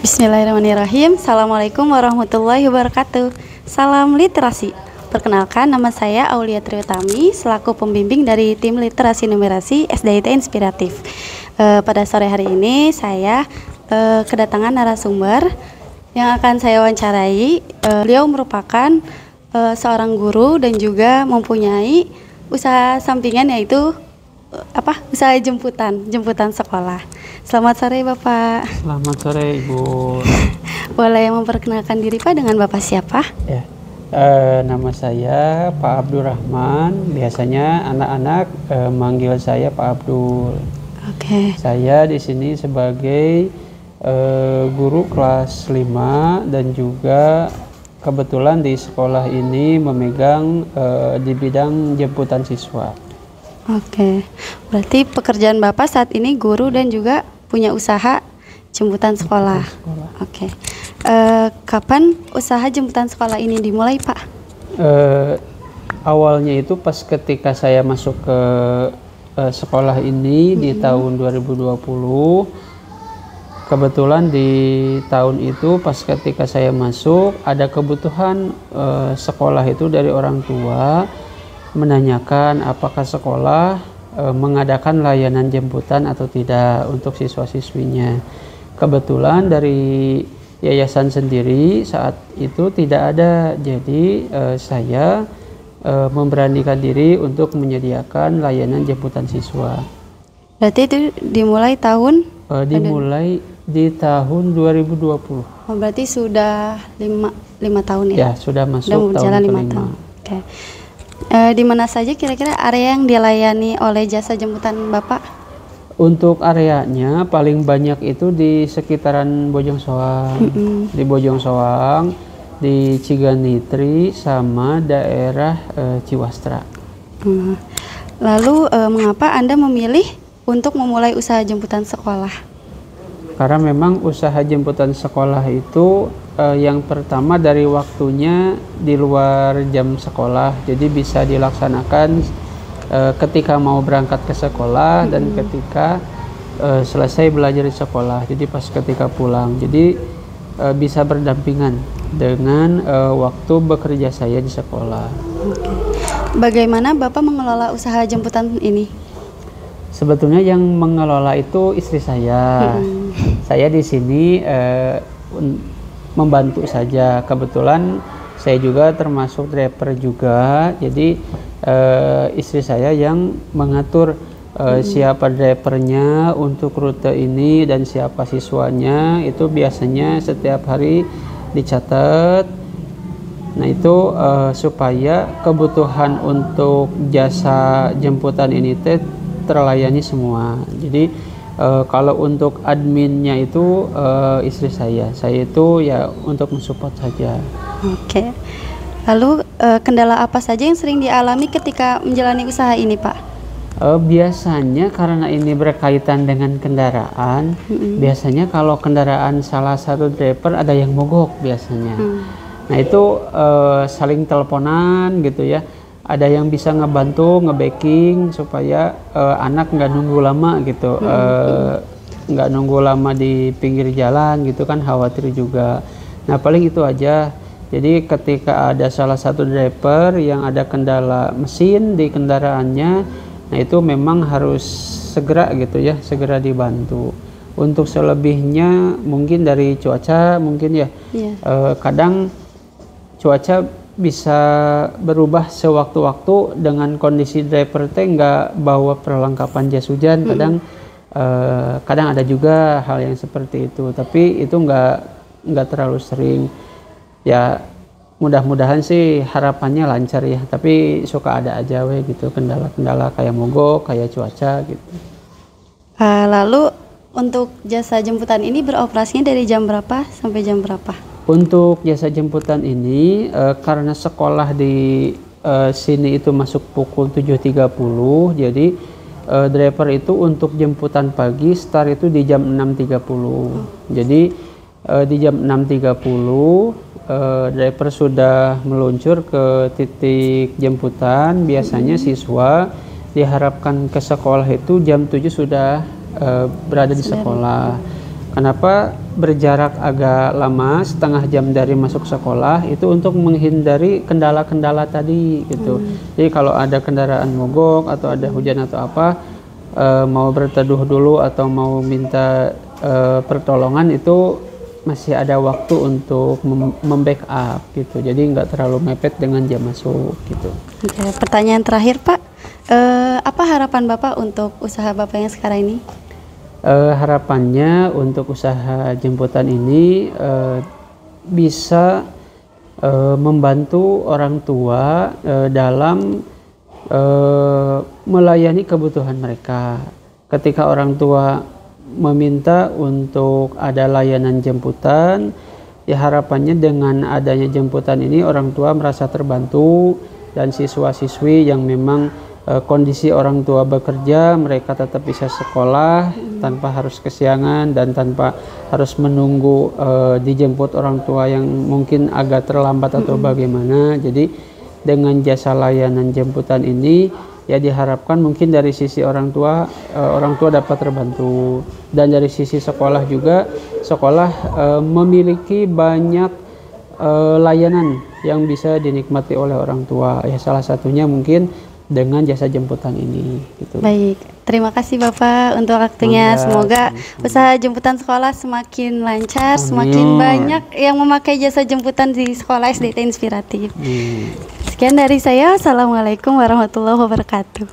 Bismillahirrahmanirrahim. Assalamualaikum warahmatullahi wabarakatuh. Salam literasi. Perkenalkan, nama saya Aulia Triutami selaku pembimbing dari tim literasi numerasi SDIT Inspiratif. Pada sore hari ini saya kedatangan narasumber yang akan saya wawancarai. Beliau merupakan seorang guru dan juga mempunyai usaha sampingan, yaitu usaha jemputan sekolah. Selamat sore Bapak. Selamat sore Ibu. Boleh memperkenalkan diri Pak, dengan Bapak siapa? Ya, nama saya Pak Abdurrahman. Biasanya anak-anak manggil saya Pak Abdul. Oke. Saya di sini sebagai guru kelas 5 dan juga kebetulan di sekolah ini memegang di bidang jemputan siswa. Oke. Berarti pekerjaan Bapak saat ini guru dan juga punya usaha jemputan sekolah. Oke. Kapan usaha jemputan sekolah ini dimulai, Pak? Awalnya itu pas ketika saya masuk ke sekolah ini di tahun 2020. Kebetulan di tahun itu pas ketika saya masuk ada kebutuhan sekolah itu dari orang tua menanyakan apakah sekolah mengadakan layanan jemputan atau tidak untuk siswa-siswinya. Kebetulan dari yayasan sendiri saat itu tidak ada, jadi saya memberanikan diri untuk menyediakan layanan jemputan siswa. Berarti itu dimulai tahun? Dimulai di tahun 2020. Oh, berarti sudah 5 tahun ya? Ya, sudah masuk tahun ke-5. Oke. Di mana saja kira-kira area yang dilayani oleh jasa jemputan Bapak? Untuk areanya paling banyak itu di sekitaran Bojong Soang. Di Bojong Soang, di Ciganitri, sama daerah Ciwastra. Lalu mengapa Anda memilih untuk memulai usaha jemputan sekolah? Karena memang usaha jemputan sekolah itu yang pertama dari waktunya di luar jam sekolah, jadi bisa dilaksanakan ketika mau berangkat ke sekolah dan ketika selesai belajar di sekolah, jadi pas ketika pulang, jadi bisa berdampingan dengan waktu bekerja saya di sekolah. Bagaimana Bapak mengelola usaha jemputan ini? Sebetulnya yang mengelola itu istri saya. Saya di sini membantu saja. Kebetulan saya juga termasuk driver juga. Jadi istri saya yang mengatur siapa drivernya untuk rute ini dan siapa siswanya. Itu biasanya setiap hari dicatat. Nah itu supaya kebutuhan untuk jasa jemputan ini terlayani semua. Jadi kalau untuk adminnya itu istri saya itu ya untuk mensupport saja. Oke. Lalu kendala apa saja yang sering dialami ketika menjalani usaha ini, Pak? Biasanya karena ini berkaitan dengan kendaraan, biasanya kalau kendaraan salah satu driver ada yang mogok biasanya. Nah itu saling teleponan gitu ya. Ada yang bisa ngebantu ngebacking supaya anak nggak nunggu lama gitu, nggak nunggu lama di pinggir jalan gitu kan, khawatir juga. Nah paling itu aja. Jadi ketika ada salah satu driver yang ada kendala mesin di kendaraannya, nah itu memang harus segera gitu ya, segera dibantu. Untuk selebihnya mungkin dari cuaca mungkin ya, kadang cuaca bisa berubah sewaktu-waktu dengan kondisi driver teh nggak bawa perlengkapan jas hujan. Kadang ada juga hal yang seperti itu, tapi itu nggak terlalu sering ya. Mudah-mudahan sih harapannya lancar ya, tapi suka ada aja gitu kendala-kendala kayak mogok, kayak cuaca gitu. Lalu untuk jasa jemputan ini beroperasinya dari jam berapa sampai jam berapa? Untuk jasa jemputan ini karena sekolah di sini itu masuk pukul 7.30, jadi driver itu untuk jemputan pagi start itu di jam 6.30. Jadi di jam 6.30 driver sudah meluncur ke titik jemputan. Biasanya siswa diharapkan ke sekolah itu jam 7 sudah berada di sekolah. Kenapa berjarak agak lama, setengah jam dari masuk sekolah, itu untuk menghindari kendala-kendala tadi gitu. Jadi kalau ada kendaraan mogok atau ada hujan atau apa, mau berteduh dulu atau mau minta pertolongan, itu masih ada waktu untuk membackup gitu. Jadi nggak terlalu mepet dengan jam masuk gitu. Oke, pertanyaan terakhir Pak, apa harapan Bapak untuk usaha Bapak yang sekarang ini? Harapannya untuk usaha jemputan ini bisa membantu orang tua dalam melayani kebutuhan mereka. Ketika orang tua meminta untuk ada layanan jemputan, ya harapannya dengan adanya jemputan ini orang tua merasa terbantu, dan siswa-siswi yang memang kondisi orang tua bekerja, mereka tetap bisa sekolah tanpa harus kesiangan dan tanpa harus menunggu dijemput orang tua yang mungkin agak terlambat atau bagaimana. Jadi dengan jasa layanan jemputan ini ya diharapkan mungkin dari sisi orang tua dapat terbantu, dan dari sisi sekolah juga, sekolah memiliki banyak layanan yang bisa dinikmati oleh orang tua. Ya salah satunya mungkin dengan jasa jemputan ini gitu. Baik, terima kasih Bapak untuk waktunya. Semoga usaha jemputan sekolah semakin lancar, semakin banyak yang memakai jasa jemputan di sekolah SDIT Inspiratif. Sekian dari saya. Assalamualaikum warahmatullahi wabarakatuh.